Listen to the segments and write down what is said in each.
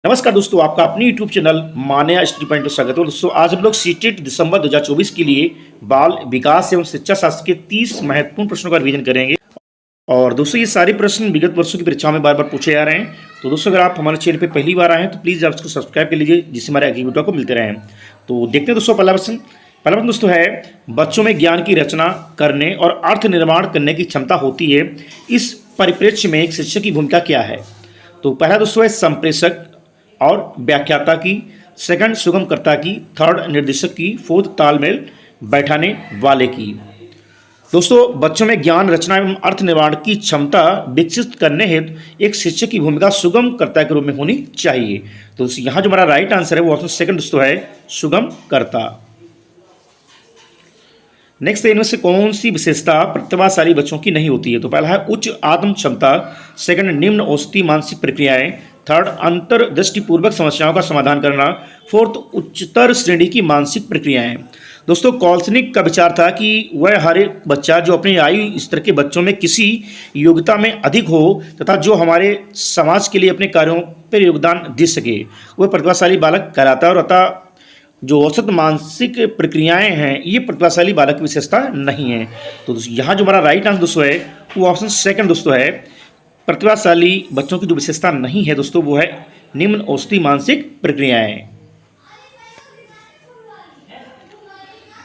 नमस्कार दोस्तों, आपका अपने यूट्यूब चैनल मान्या स्टडी पॉइंट में स्वागत है। दोस्तों आज हम लोग सीटेट दिसंबर 2024 के लिए बाल विकास एवं शिक्षा शास्त्र के 30 महत्वपूर्ण प्रश्नों का रिवीजन करेंगे। और दोस्तों ये सारे प्रश्न विगत वर्षों की परीक्षाओं में बार बार पूछे जा रहे हैं। तो दोस्तों अगर आप हमारे चैनल पर पहली बार आए हैं तो प्लीज़ आप इसको सब्सक्राइब कर लीजिए, जिससे हमारे आगे वीडियो को मिलते रहें। तो देखते हैं दोस्तों पहला प्रश्न दोस्तों है, बच्चों में ज्ञान की रचना करने और अर्थ निर्माण करने की क्षमता होती है। इस परिप्रेक्ष्य में एक शिक्षक की भूमिका क्या है? तो पहला दोस्तों है संप्रेषक और व्याख्याता की, सेकंड सुगमकर्ता की, थर्ड निर्देशक की, फोर्थ तालमेल बैठाने वाले की। दोस्तों बच्चों में ज्ञान रचना एवं अर्थ निर्माण की क्षमता विकसित करने हेतु एक शिक्षक की भूमिका सुगमकर्ता के रूप में होनी चाहिए। तो यहाँ जो हमारा राइट आंसर है वो ऑप्शन सेकंड दोस्तों है सुगमकर्ता। नेक्स्ट है, इनमें से कौन सी विशेषता प्रतिभाशाली बच्चों की नहीं होती है? तो पहला है उच्च आत्म क्षमता, सेकंड निम्न औसती मानसिक प्रक्रियाएं, थर्ड अंतर्दृष्टिपूर्वक समस्याओं का समाधान करना, फोर्थ उच्चतर श्रेणी की मानसिक प्रक्रियाएं। दोस्तों कॉल्सनिक का विचार था कि वह हर एक बच्चा जो अपनी आयु स्तर के बच्चों में किसी योग्यता में अधिक हो तथा जो हमारे समाज के लिए अपने कार्यों पर योगदान दे सके वह प्रतिभाशाली बालक कहलाता है। और अतः जो औसत मानसिक प्रक्रियाएं हैं ये प्रतिभाशाली बालक की विशेषता नहीं है। तो यहाँ जो हमारा राइट आंसर दोस्तों है वो ऑप्शन सेकंड दोस्तों है, प्रतिभाशाली बच्चों की जो विशेषता नहीं है दोस्तों वो है निम्न औसती मानसिक प्रक्रियाएं।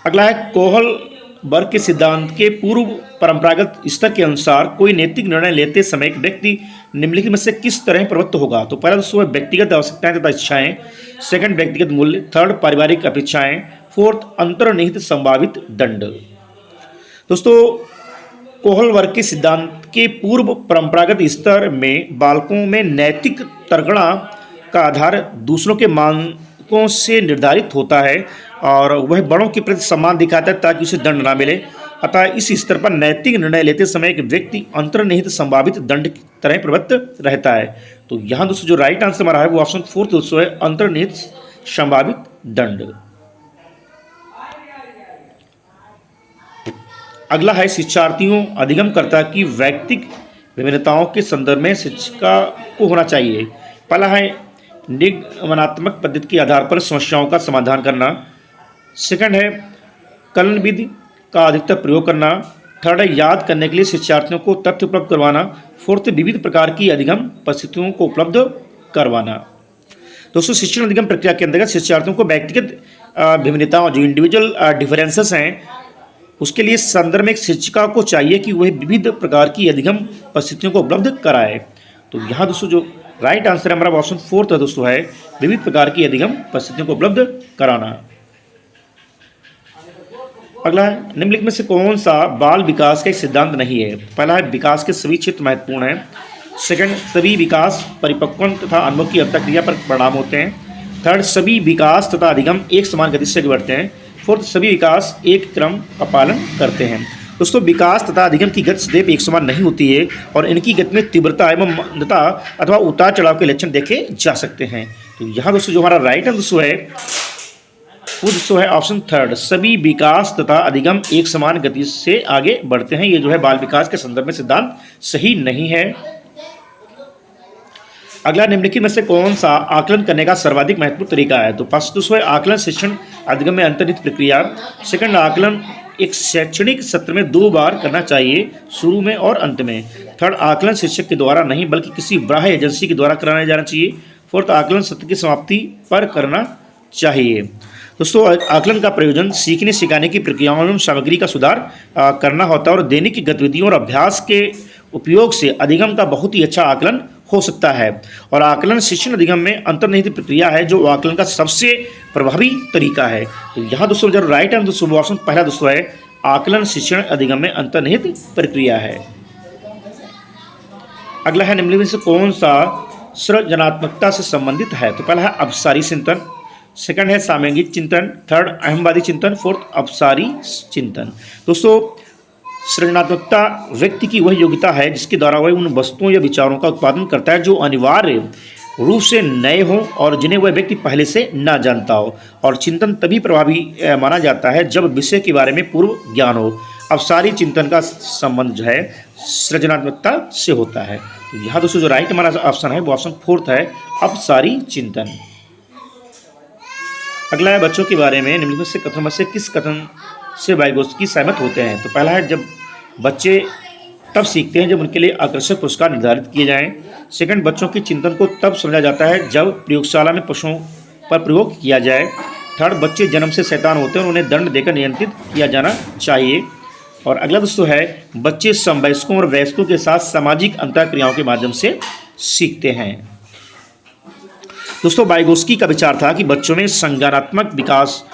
अगला है, कोहल वर्ग के सिद्धांत के पूर्व परंपरागत स्तर के अनुसार कोई नैतिक निर्णय लेते समय एक व्यक्ति निम्नलिखित में से किस तरह प्रवृत्त होगा? तो पहला दोस्तों है व्यक्तिगत आवश्यकताएं तथा इच्छाएं, सेकंड व्यक्तिगत मूल्य, थर्ड पारिवारिक अपेक्षाएं, फोर्थ अंतर्निहित संभावित दंड। दोस्तों कोहल वर्ग के सिद्धांत के पूर्व परंपरागत स्तर में बालकों में नैतिक तर्कणा का आधार दूसरों के मानकों से निर्धारित होता है और वह बड़ों के प्रति सम्मान दिखाता है ताकि उसे दंड ना मिले। अतः इस स्तर पर नैतिक निर्णय लेते समय एक व्यक्ति अंतर्निहित संभावित दंड की तरह प्रवृत्त रहता है। तो यहाँ दोस्तों जो राइट आंसर हमारा है वो ऑप्शन फोर्थ दोस्तों है अंतर्निहित संभावित दंड। अगला है, शिक्षार्थियों अधिगमकर्ता की वैयक्तिक विभिन्नताओं के संदर्भ में शिक्षिका को होना चाहिए। पहला है निगमनात्मक पद्धति के आधार पर समस्याओं का समाधान करना, सेकंड है कलन विधि का अधिकतर प्रयोग करना, थर्ड है याद करने के लिए शिक्षार्थियों को तथ्य उपलब्ध करवाना, फोर्थ विविध प्रकार की अधिगम परिस्थितियों को उपलब्ध करवाना। दोस्तों शिक्षण अधिगम प्रक्रिया के अंतर्गत शिक्षार्थियों को व्यक्तिगत विभिन्नताओं जो इंडिविजुअल डिफरेंसेस हैं उसके लिए संदर्भ में एक शिक्षिका को चाहिए कि वह विविध प्रकार की अधिगम परिस्थितियों को उपलब्ध कराए। तो यहाँ दोस्तों जो राइट आंसर है हमारा ऑप्शन फोर्थ है दोस्तों है विविध प्रकार की अधिगम परिस्थितियों को उपलब्ध कराना। अगला है, निम्नलिखित में से कौन सा बाल विकास का एक सिद्धांत नहीं है? पहला है विकास के सभी क्षेत्र महत्वपूर्ण हैं, सेकंड सभी विकास परिपक्वन तथा अनुभव की अवता क्रिया पर परिणाम होते हैं, थर्ड सभी विकास तथा अधिगम एक समान गति से आगे बढ़ते हैं, फोर्थ सभी विकास एक क्रम का पालन करते हैं। दोस्तों विकास तथा अधिगम की गति सदैव एक समान नहीं होती है और इनकी गति में तीव्रता एवं मंदता अथवा उतार चढ़ाव के लक्षण देखे जा सकते हैं। तो यहाँ दोस्तों जो हमारा राइट आंसर दोस्तों है वो दोस्तों है ऑप्शन थर्ड, सभी विकास तथा अधिगम एक समान गति से आगे बढ़ते हैं। ये जो है बाल विकास के संदर्भ में सिद्धांत सही नहीं है। अगला, निम्नलिखित में से कौन सा आकलन करने का सर्वाधिक महत्वपूर्ण तरीका है? तो फर्स्ट दोस्तों है आकलन शिक्षण अधिगम में अंतर्निहित प्रक्रिया, सेकंड आकलन एक शैक्षणिक सत्र में 2 बार करना चाहिए, शुरू में और अंत में, थर्ड आकलन शिक्षक के द्वारा नहीं बल्कि किसी बाह्य एजेंसी के द्वारा कराया जाना चाहिए, फोर्थ आकलन सत्र की समाप्ति पर करना चाहिए। दोस्तों आकलन का प्रयोजन सीखने सिखाने की प्रक्रियाओं एवं सामग्री का सुधार करना होता है और दैनिक गतिविधियों और अभ्यास के उपयोग से अधिगम का बहुत ही अच्छा आकलन हो सकता है। और आकलन शिक्षण अधिगम में अंतर्निहित प्रक्रिया है जो आकलन का सबसे प्रभावी तरीका है। तो यहाँ दोस्तों जो राइट आंसर दोस्तों ऑप्शन पहला दोस्तों है आकलन शिक्षण अधिगम में अंतर्निहित प्रक्रिया है। अगला है, निम्नलिखित में से कौन सा सृजनात्मकता से संबंधित है? तो पहला है अपसारी चिंतन, सेकंड है सामयिक चिंतन, थर्ड अहमवादी चिंतन, फोर्थ अपसारी चिंतन। दोस्तों सृजनात्मकता व्यक्ति की वह योग्यता है जिसके द्वारा वह उन वस्तुओं या विचारों का उत्पादन करता है जो अनिवार्य रूप से नए हों और जिन्हें वह व्यक्ति पहले से न जानता हो। और चिंतन तभी प्रभावी माना जाता है जब विषय के बारे में पूर्व ज्ञान हो। अब सारी चिंतन का संबंध जो है सृजनात्मकता से होता है। तो यहाँ दोस्तों जो राइट हमारा ऑप्शन है वो ऑप्शन 4 है, अब सारी चिंतन। अगला है बच्चों के बारे में निम्नलिखित से कथनों में से किस कथन से वाइगोत्स्की सहमत होते हैं। तो पहला है, जब बच्चे तब सीखते हैं जब उनके लिए आकर्षक पुरस्कार निर्धारित किए जाएं। सेकंड, बच्चों की चिंतन को तब समझा जाता है जब प्रयोगशाला में पशुओं पर प्रयोग किया जाए। थर्ड, बच्चे जन्म से शैतान होते हैं और उन्हें दंड देकर नियंत्रित किया जाना चाहिए। और अगला दोस्तों है, बच्चे समवयस्कों और वयस्कों के साथ सामाजिक अंतःक्रियाओं के माध्यम से सीखते हैं। दोस्तों वाइगोत्स्की का विचार था कि बच्चों में संज्ञानात्मक विकास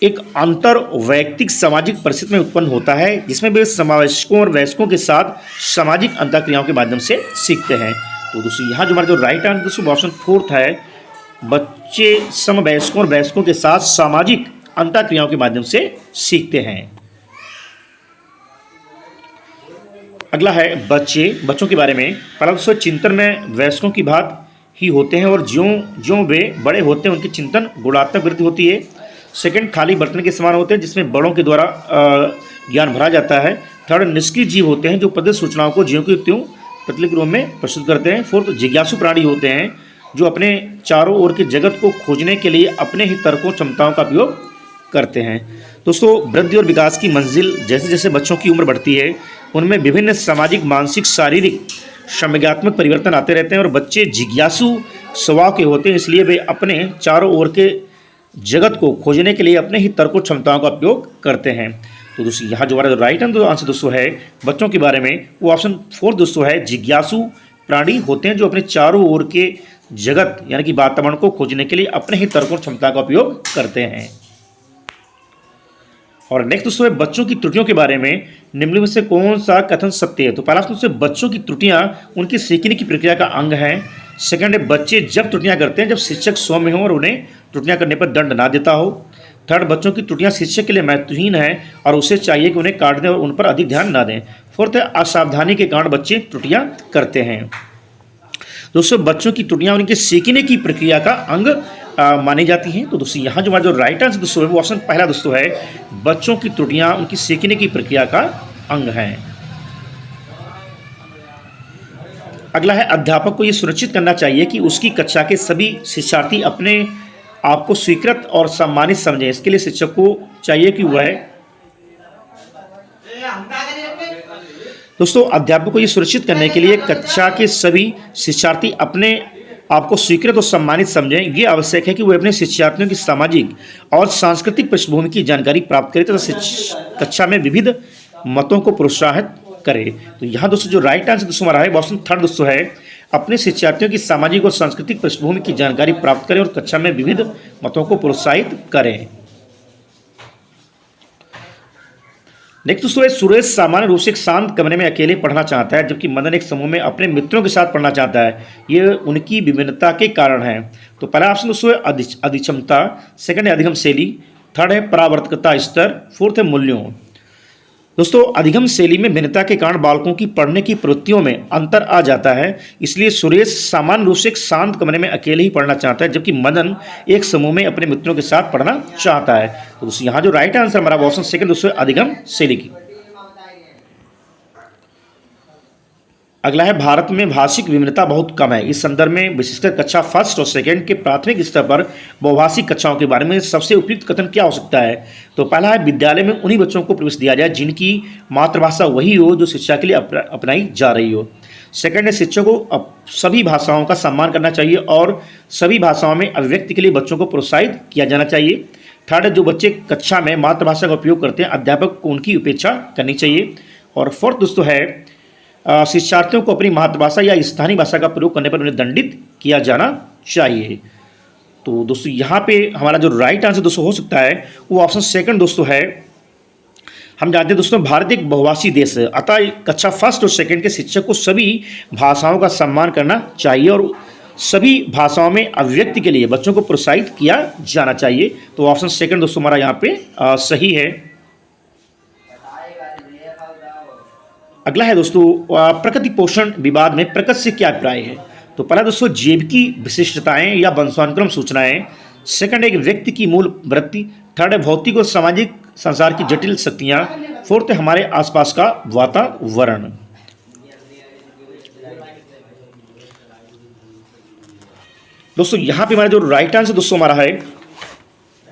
एक अंतर वैयक्तिक सामाजिक परिस्थिति में उत्पन्न होता है, जिसमें वे समवयस्कों और वयस्कों के साथ सामाजिक अंतःक्रियाओं के माध्यम से सीखते हैं। तो दोस्तों यहाँ जो हमारा जो राइट आंसर दोस्तों ऑप्शन 4 है, बच्चे समवयस्कों और वयस्कों के साथ सामाजिक अंतःक्रियाओं के माध्यम से सीखते हैं। अगला है बच्चों के बारे में। पहला दोस्तों चिंतन में वयस्कों की बात ही होते हैं और ज्यों वे बड़े होते हैं उनकी चिंतन गुणात्मक वृद्धि होती है। सेकंड, खाली बर्तन के समान होते हैं जिसमें बड़ों के द्वारा ज्ञान भरा जाता है। थर्ड, निष्क्रिय जीव होते हैं जो प्रदत्त सूचनाओं को ज्यों की त्यों प्रतिलिपि रूप में प्रस्तुत करते हैं। फोर्थ, जिज्ञासु प्राणी होते हैं जो अपने चारों ओर के जगत को खोजने के लिए अपने ही तर्कों क्षमताओं का उपयोग करते हैं। दोस्तों वृद्धि और विकास की मंजिल जैसे जैसे बच्चों की उम्र बढ़ती है उनमें विभिन्न सामाजिक, मानसिक, शारीरिक, संवेगात्मक परिवर्तन आते रहते हैं और बच्चे जिज्ञासु स्वभाव के होते हैं, इसलिए वे अपने चारों ओर के जगत को खोजने के लिए अपने ही तर्कों क्षमताओं का उपयोग करते हैं। तो दोस्तों यहाँ जो हमारा राइट आंसर दोस्तों है बच्चों के बारे में वो ऑप्शन 4 दोस्तों है, जिज्ञासु प्राणी होते हैं जो अपने चारों ओर के जगत यानी कि वातावरण को खोजने के लिए अपने ही तर्कों क्षमता का उपयोग करते हैं। और नेक्स्ट दोस्तों है बच्चों की त्रुटियों के बारे में निम्नलिखित में से कौन सा कथन सत्य है। तो पहला दोस्तों बच्चों की त्रुटियां उनकी सीखने की प्रक्रिया का अंग है। सेकंड है, बच्चे जब त्रुटियां करते हैं जब शिक्षक सौम्य हो और उन्हें त्रुटियां करने पर दंड ना देता हो। थर्ड, बच्चों की त्रुटियां शिक्षक के लिए महत्वहीन है और उसे चाहिए कि उन्हें काट दें और उन पर अधिक ध्यान ना दें। फोर्थ है, असावधानी के कारण बच्चे त्रुटियां करते हैं। दोस्तों बच्चों की त्रुटियां उनके सीखने की प्रक्रिया का अंग मानी जाती हैं। तो दोस्तों यहाँ जो हमारा जो राइट आंसर दोस्तों है वो ऑप्शन पहला दोस्तों है, बच्चों की त्रुटियां उनकी सीखने की प्रक्रिया का अंग हैं। अगला है, अध्यापक को यह सुनिश्चित करना चाहिए कि उसकी कक्षा के सभी शिक्षार्थी अपने आप को स्वीकृत और सम्मानित समझें। इसके लिए शिक्षक को चाहिए कि वह दोस्तों अध्यापक को यह सुनिश्चित करने के लिए कक्षा के सभी शिक्षार्थी अपने आपको स्वीकृत और सम्मानित समझें। ये आवश्यक है कि वे अपने शिक्षार्थियों की सामाजिक और सांस्कृतिक पृष्ठभूमि की जानकारी प्राप्त करें तथा कक्षा में विविध मतों को प्रोत्साहित करें। तो यहाँ दोस्तों जो राइट आंसर दोस्तों हमारा है ऑप्शन 3 दोस्तों है, अपने शिक्षार्थियों की सामाजिक और सांस्कृतिक पृष्ठभूमि की जानकारी प्राप्त करें और कक्षा में विविध मतों को प्रोत्साहित करें। नेक्स्ट दोस्तों है, सुरेश सामान्य रूप से एक शांत कमरे में अकेले पढ़ना चाहता है जबकि मदन एक समूह में अपने मित्रों के साथ पढ़ना चाहता है। ये उनकी विभिन्नता के कारण है। तो पहला ऑप्शन दोस्तों है अधिक्षमता, सेकंड है अधिगम शैली, थर्ड है परावर्तकता स्तर, फोर्थ है मूल्यों। दोस्तों अधिगम शैली में भिन्नता के कारण बालकों की पढ़ने की प्रवृत्तियों में अंतर आ जाता है, इसलिए सुरेश सामान्य रूप से एक शांत कमरे में अकेले ही पढ़ना चाहता है जबकि मदन एक समूह में अपने मित्रों के साथ पढ़ना चाहता है। तो दोस्तों यहाँ जो राइट आंसर हमारा ऑप्शन सेकंड दोस्तों अधिगम शैली की। अगला है, भारत में भाषिक विभिन्नता बहुत कम है। इस संदर्भ में विशेषकर कक्षा फर्स्ट और सेकंड के प्राथमिक स्तर पर बहुभाषिक कक्षाओं के बारे में सबसे उपयुक्त कथन क्या हो सकता है। तो पहला है, विद्यालय में उन्हीं बच्चों को प्रवेश दिया जाए जिनकी मातृभाषा वही हो जो शिक्षा के लिए अपनाई जा रही हो। सेकंड है, शिक्षकों को सभी भाषाओं का सम्मान करना चाहिए और सभी भाषाओं में अभिव्यक्ति के लिए बच्चों को प्रोत्साहित किया जाना चाहिए। थर्ड है, जो बच्चे कक्षा में मातृभाषा का उपयोग करते हैं अध्यापक को उनकी उपेक्षा करनी चाहिए। और फोर्थ दोस्तों है, शिक्षार्थियों को अपनी मातृभाषा या स्थानीय भाषा का प्रयोग करने पर उन्हें दंडित किया जाना चाहिए। तो दोस्तों यहाँ पे हमारा जो राइट आंसर दोस्तों हो सकता है वो ऑप्शन सेकंड दोस्तों है। हम जानते हैं दोस्तों भारत एक बहुभाषी देश है, अतः कक्षा फर्स्ट और सेकंड के शिक्षक को सभी भाषाओं का सम्मान करना चाहिए और सभी भाषाओं में अभिव्यक्ति के लिए बच्चों को प्रोत्साहित किया जाना चाहिए। तो ऑप्शन सेकंड दोस्तों हमारा यहाँ पे सही है। अगला है दोस्तों, प्रकृति पोषण विवाद में प्रकृति से क्या अभिप्राय है। तो पहला दोस्तों, जैविकी विशिष्टताएं या वंशानुक्रम सूचनाएं, सेकंड है व्यक्ति की मूल वृत्ति, थर्ड है भौतिक और सामाजिक संसार की जटिल शक्तियां, फोर्थ है हमारे आसपास का वातावरण। दोस्तों यहां पे हमारा जो राइट आंसर दोस्तों हमारा है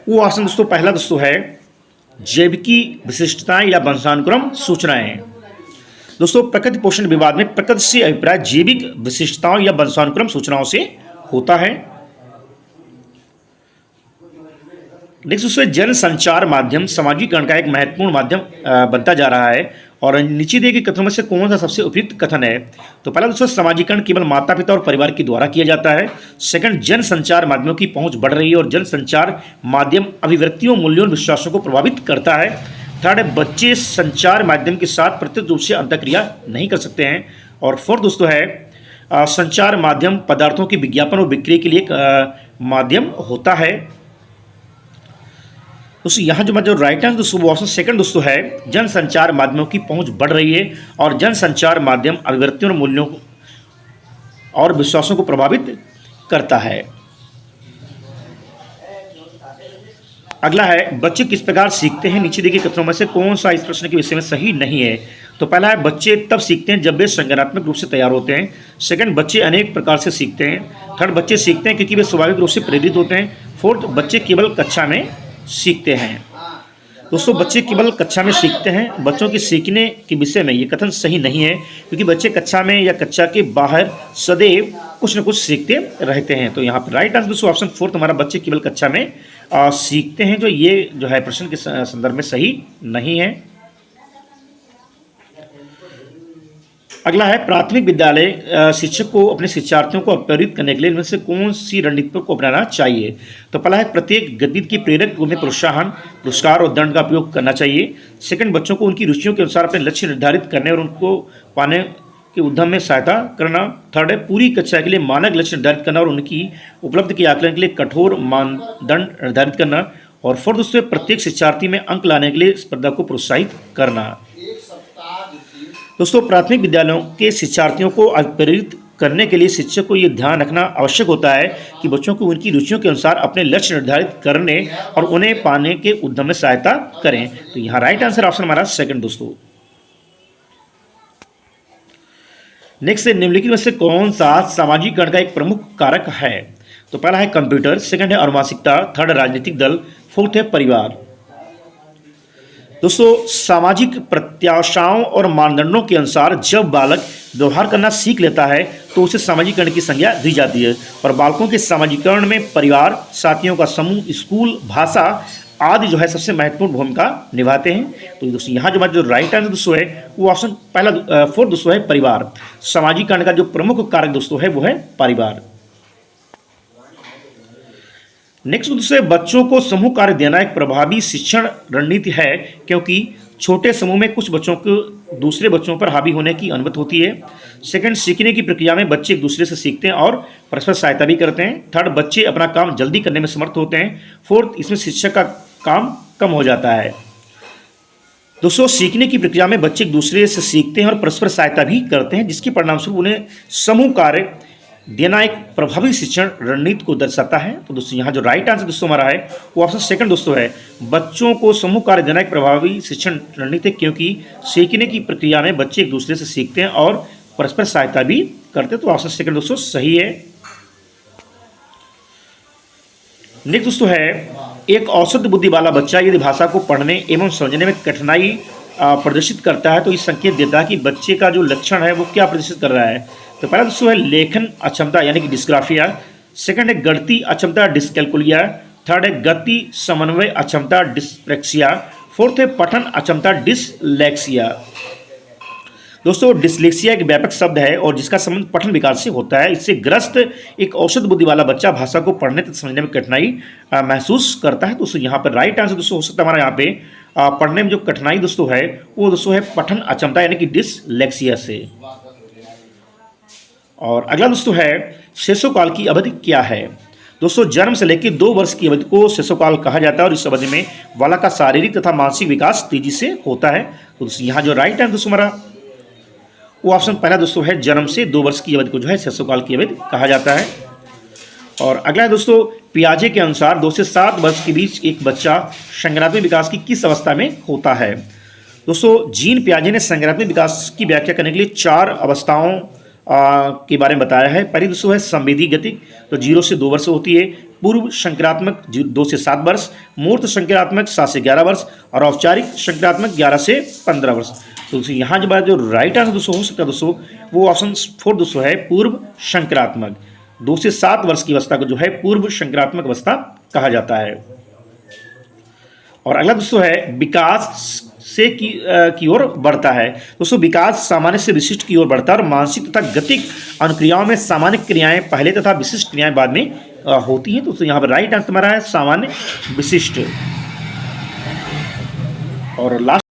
वो ऑप्शन दोस्तों पहला दोस्तों है जैविकी विशिष्टताएं या वंशानुक्रम सूचनाएं। दोस्तों प्रकृति पोषण विवाद में प्रकृति से अभिप्राय जैविक विशिष्टताओं या वंशानुक्रम सूचनाओं से होता है। नेक्स्ट दोस्तों जन संचार माध्यम सामाजिकरण का एक महत्वपूर्ण माध्यम बनता जा रहा है और नीचे दिए गए कथनों में से कौन सा सबसे उपयुक्त कथन है। तो पहला दोस्तों सामाजिकरण केवल माता पिता और परिवार के द्वारा किया जाता है। सेकंड जन संचार माध्यमों की पहुंच बढ़ रही है और जन संचार माध्यम अभिव्यक्तियों मूल्यों और विश्वासों को प्रभावित करता है। थर्ड है बच्चे संचार माध्यम के साथ प्रत्यक्ष रूप से अंतःक्रिया नहीं कर सकते हैं। और फोर्थ दोस्तों है संचार माध्यम पदार्थों के विज्ञापन और बिक्री के लिए एक माध्यम होता है। दोस्तों यहाँ जो राइट आंसर दोस्तों वो ऑप्शन सेकंड दोस्तों है जन संचार माध्यमों की पहुंच बढ़ रही है और जन संचार माध्यम अभिव्यक्तियों और मूल्यों और विश्वासों को प्रभावित करता है। अगला है बच्चे किस प्रकार सीखते हैं, नीचे दिए गए कथनों में से कौन सा इस प्रश्न के विषय में सही नहीं है। तो पहला है बच्चे तब सीखते हैं जब वे संज्ञानात्मक रूप से तैयार होते हैं। सेकंड बच्चे अनेक प्रकार से सीखते हैं। थर्ड बच्चे सीखते हैं क्योंकि वे स्वाभाविक रूप से प्रेरित होते हैं। फोर्थ बच्चे केवल कक्षा में सीखते हैं। दोस्तों बच्चे केवल कक्षा में सीखते हैं, बच्चों के सीखने के विषय में ये कथन सही नहीं है क्योंकि बच्चे कक्षा में या कक्षा के बाहर सदैव कुछ न कुछ सीखते रहते हैं। तो यहाँ पर राइट आंसर दोस्तों ऑप्शन फोर्थ हमारा बच्चे केवल कक्षा में सीखते हैं, जो ये जो है प्रश्न के संदर्भ में सही नहीं है। अगला है प्राथमिक विद्यालय शिक्षक को अपने शिक्षार्थियों को प्रेरित करने के लिए इनमें से कौन सी रणनीतियों को अपनाना चाहिए। तो पहला है प्रत्येक गतिविधि की प्रेरक रूप में प्रोत्साहन पुरस्कार और दंड का उपयोग करना चाहिए। सेकंड बच्चों को उनकी रुचियों के अनुसार अपने लक्ष्य निर्धारित करने और उनको पाने के उद्यम में सहायता करना। थर्ड है पूरी कक्षा के लिए मानक लक्ष्य निर्धारित करना और उनकी उपलब्धि के आकलन के लिए कठोर मानदंड निर्धारित करना। और फोर्थ दोस्तों प्रत्येक शिक्षार्थी में अंक लाने के लिए स्पर्धा को प्रोत्साहित करना। दोस्तों प्राथमिक विद्यालयों के शिक्षार्थियों को प्रेरित करने के लिए शिक्षक को ये ध्यान रखना आवश्यक होता है कि बच्चों को उनकी रुचियों के अनुसार अपने लक्ष्य निर्धारित करने और उन्हें पाने के उद्यम में सहायता करें। तो यहाँ राइट आंसर ऑप्शन हमारा सेकंड दोस्तों। नेक्स्ट निम्नलिखित में से कौन सा सामाजिकरण का एक प्रमुख कारक है। तो पहला है कंप्यूटर, सेकंड है अनुवांशिकता, थर्ड राजनीतिक दल, फोर्थ है परिवार। दोस्तों सामाजिक प्रत्याशाओं और मानदंडों के अनुसार जब बालक व्यवहार करना सीख लेता है तो उसे सामाजिकरण की संज्ञा दी जाती है और बालकों के सामाजिकरण में परिवार, साथियों का समूह, स्कूल, भाषा आदि जो है सबसे महत्वपूर्ण भूमिका निभाते हैं। तो दोस्तों यहाँ जो राइट आंसर दोस्तों है वो ऑप्शन पहला फोर्थ दोस्तों है परिवार। सामाजिकरण का जो प्रमुख कारक दोस्तों है वो है परिवार। नेक्स्ट दोस्तों बच्चों को समूह कार्य देना एक प्रभावी शिक्षण रणनीति है क्योंकि छोटे समूह में कुछ बच्चों को दूसरे बच्चों पर हावी होने की अनुमति होती है। सेकंड सीखने की प्रक्रिया में बच्चे एक दूसरे से सीखते हैं और परस्पर सहायता भी करते हैं। थर्ड बच्चे अपना काम जल्दी करने में समर्थ होते हैं। फोर्थ इसमें शिक्षक का काम कम हो जाता है। दोस्तों सीखने की प्रक्रिया में बच्चे एक दूसरे से सीखते हैं और परस्पर सहायता भी करते हैं जिसके परिणामस्वरूप उन्हें समूह कार्य देना एक प्रभावी शिक्षण रणनीति को दर्शाता है। तो दोस्तों यहाँ जो राइट आंसर दोस्तों हमारा है वो ऑप्शन सेकंड दोस्तों है बच्चों को समूह कार्य देना एक प्रभावी शिक्षण रणनीति क्योंकि सीखने की प्रक्रिया में बच्चे एक दूसरे से सीखते हैं और परस्पर सहायता भी करते हैं। तो ऑप्शन सेकंड दोस्तों सही है। नेक्स्ट दोस्तों है एक औसत बुद्धि वाला बच्चा यदि भाषा को पढ़ने एवं समझने में कठिनाई प्रदर्शित करता है तो इस संकेत देता है कि बच्चे का जो लक्षण है वो क्या प्रदर्शित कर रहा है। तो पहला दोस्तों है लेखन अक्षमता यानी कि डिस्ग्राफिया, सेकंड है गणितीय अक्षमता डिस्कैलकुलिया, थर्ड है गति समन्वय अक्षमता डिस्प्रेक्सिया, फोर्थ है पठन अक्षमता डिसलेक्सिया। दोस्तों डिसलेक्सिया एक व्यापक शब्द है और जिसका संबंध पठन विकार से होता है। इससे ग्रस्त एक औसत बुद्धि वाला बच्चा भाषा को पढ़ने तथा समझने में कठिनाई महसूस करता है। दोस्तों यहाँ पर राइट आंसर दोस्तों हो सकता है हमारा यहाँ पे पढ़ने में जो कठिनाई दोस्तों है वो दोस्तों है पठन अक्षमता यानी कि डिसलेक्सिया से। और अगला दोस्तों है शिशुकाल की अवधि क्या है। दोस्तों जन्म से लेकर 2 वर्ष की अवधि को शिशुकाल कहा जाता है और इस अवधि में बालक का शारीरिक तथा मानसिक विकास तेजी से होता है। तो दोस्तों यहाँ जो राइट है दोस्तों हमारा वो ऑप्शन पहला दोस्तों है जन्म से 2 वर्ष की अवधि को जो है शिशुकाल की अवधि कहा जाता है। और अगला है दोस्तों पियाजे के अनुसार 2 से 7 वर्ष के बीच एक बच्चा संज्ञानात्मक विकास की किस अवस्था में होता है। दोस्तों जीन पियाजे ने संज्ञानात्मक विकास की व्याख्या करने के लिए 4 अवस्थाओं के बारे में बताया है। पहली दोस्तों है संवेदी गति, तो 0 से 2 वर्ष होती है। पूर्व संक्रात्मक 2 से 7 वर्ष, मूर्त संक्रात्मक 7 से 11 वर्ष और औपचारिक संक्रात्मक 11 से 15 वर्ष। तो दोस्तों यहाँ जो राइट आंसर दोस्तों हो सकता है दोस्तों वो ऑप्शन 4 दोस्तों है पूर्व संक्रात्मक। 2 से 7 वर्ष की अवस्था को जो है पूर्व संक्रात्मक अवस्था कहा जाता है। और अगला दोस्तों है विकास से की ओर बढ़ता है। दोस्तों विकास सामान्य से विशिष्ट की ओर बढ़ता है और मानसिक तथा गतिक अनुक्रियाओं में सामान्य क्रियाएं पहले तथा विशिष्ट क्रियाएं बाद में होती हैं। तो यहाँ पर राइट आंसर हमारा है सामान्य विशिष्ट। और लास्ट